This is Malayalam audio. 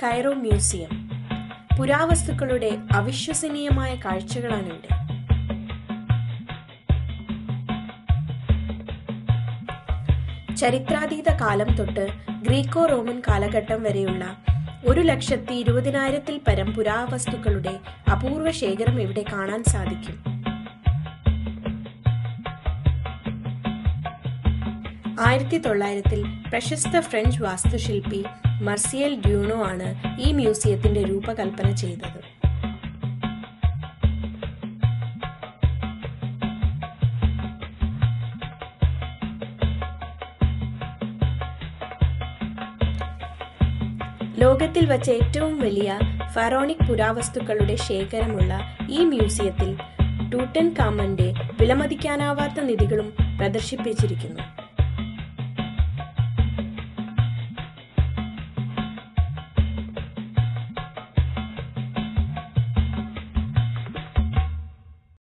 Cairo museum. പുരാവസ്തുക്കളുടെ അവിശ്വസനീയമായ കാഴ്ചകളാണ് ഇവിടെ. ചരിത്രാതീത കാലം തൊട്ട് ഗ്രീക്കോ റോമൻ കാലഘട്ടം വരെയുള്ള 1,20,000-ൽ പരം പുരാവസ്തുക്കളുടെ അപൂർവ ശേഖരം ഇവിടെ കാണാൻ സാധിക്കും. 1900-ൽ പ്രശസ്ത ഫ്രഞ്ച് വാസ്തുശില്പി മർസിയൽ ഡ്യൂണോ ആണ് ഈ മ്യൂസിയത്തിന്റെ രൂപകൽപ്പന ചെയ്തത്. ലോകത്തിൽ വച്ച ഏറ്റവും വലിയ ഫറോണിക് പുരാവസ്തുക്കളുടെ ശേഖരമുള്ള ഈ മ്യൂസിയത്തിൽ ടൂട്ടൻഖാമന്റെ വിലമതിക്കാനാവാത്ത നിധികളും പ്രദർശിപ്പിച്ചിരിക്കുന്നു.